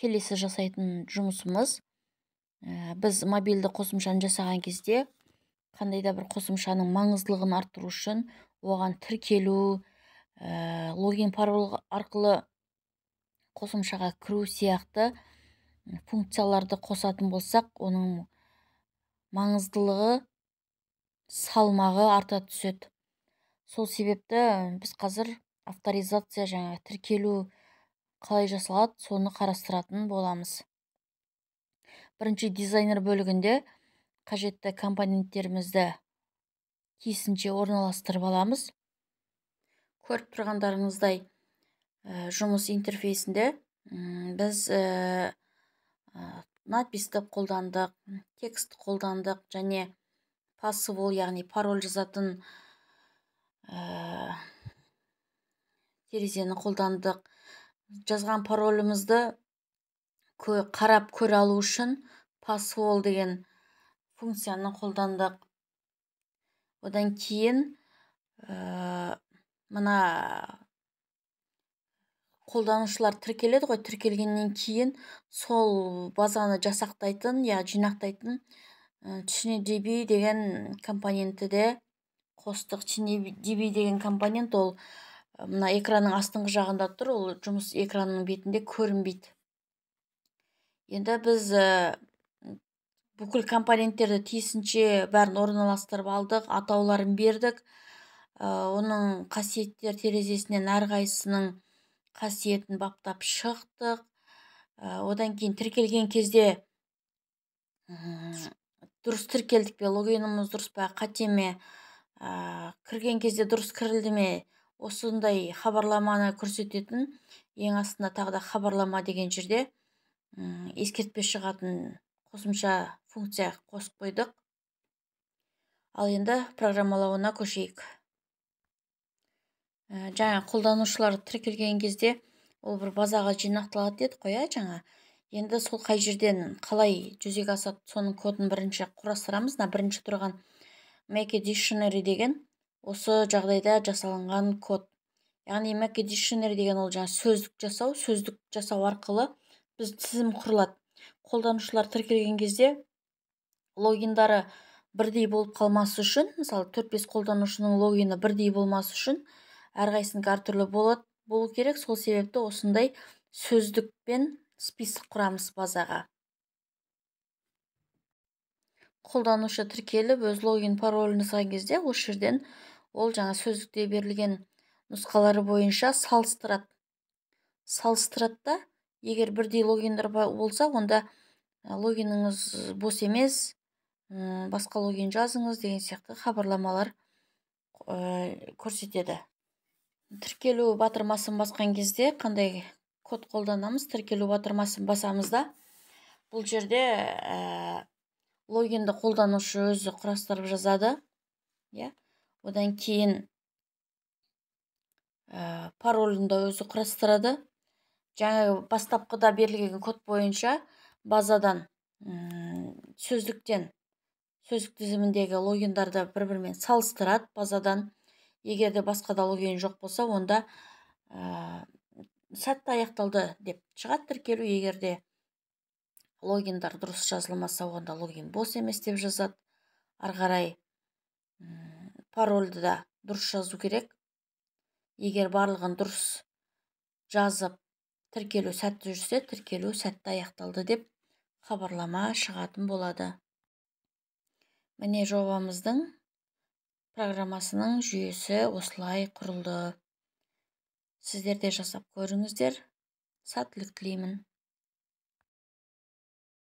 келесі жасайтын жұмысымыз, біз мобильді қосымшаны жасаған кезде қандай да бір қосымшаның маңыздылығын арттыру үшін оған тіркелу, логин пароль арқылы қосымшаға кіру сияқты функцияларды қосатын болсақ, оның маңыздылығы, салмағы арта түседі. Сол себепті біз қазір авторизация жаңа тіркелу қалай жасалады, соны қарастыратын боламыз. Бірінші дизайнер бөлігінде қажетті компоненттерімізді тиісінше орналастырып аламыз. Көріп тұрғандарыңыздай жұмыс интерфейсінде біз надписті қолдандық, текст қолдандық және password, яғни пароль жазатын терезені қолдандық. Жазған паролімізді қарап көре алу үшін password деген функцияны қолдандық. Одан кейін мына қолданушылар тіркеледі ғой, тіркелгеннен кейін сол базаны жасақтайтын, жинақтайтын ChineDB деген компоненті де қостық. ChineDB деген компонент ол мына экранның астыңғы жағында тұр, ол жұмыс экранның бетінде көрінбейді. Енді біз бүкіл компоненттерді тиісінше бәрін орналастырып алдық, атауларын бердік. Оның қасиеттер терезесінен әрқайсының қасиетін баптап шықтық. Одан кейін тіркелген кезде дұрыс тіркелдік пе, логиніміз дұрыс па, қате ме, кірген кезде дұрыс кірілді ме, осындай хабарламаны көрсететін ең астында тағы да хабарлама деген жерде ескертпе шығатын қосымша функция қосып қойдық. Ал енді программалауына көшейік. Жаңа қолданушылар тіркелген кезде ол бір базаға жинақталады деді қой, жаңа. Енді сол қай жерден қалай жүзеге асады, соның кодын бірінші құрастырамыз. Бірінші тұрған make a dictionary деген осы жағдайда жасалынған код. Яғни make a dictionary деген ол жаңа сөздік жасау арқылы біз тізім құрылады. Қолданушылар тіркелген кезде логиндары бірдей болып қалмасы үшін, мысалы 4-5 қолданушының логині бірдей болмасы үшін әрқайсының әртүрлі болу керек. Сол себепті осындай сөздікпен список құрамыз базаға. Қолданушы тіркеліп, өз логин паролін жазған кезде осы жерден ол жаңа сөздікте берілген нұсқалары бойынша салыстырады. Да, егер бірдей логиндар болса, онда логиніңіз бос емес, басқа логин жазыңыз деген сияқты хабарламалар көрсетеді. Тіркелу батырмасын басқан кезде қандай код қолданамыз? Тіркелу батырмасын басамызда бұл жерде логинді қолданушы өзі құрастырып жазады. Одан кейін паролінді өзі құрастырады. Жаңа бастапқыда берілген код бойынша базадан сөздік тізіміндегі логиндарды бір-бірімен салыстырады базадан. Егер де басқада логин жоқ болса, онда сәтті аяқталды деп шығады тіркелу. Егер де логиндар дұрыс жазылмаса, онда логин бос емес деп жазады. Арғарай парольді да дұрыс жазу керек. Егер барлығын дұрыс жазып тіркелу сәтті жүрсе, тіркелу сәтті аяқталды деп хабарлама шығатын болады. Міне жобамыздың программасының жүйесі осылай құрылды. Сіздер де жасап көріңіздер. Сәттілік тілеймін.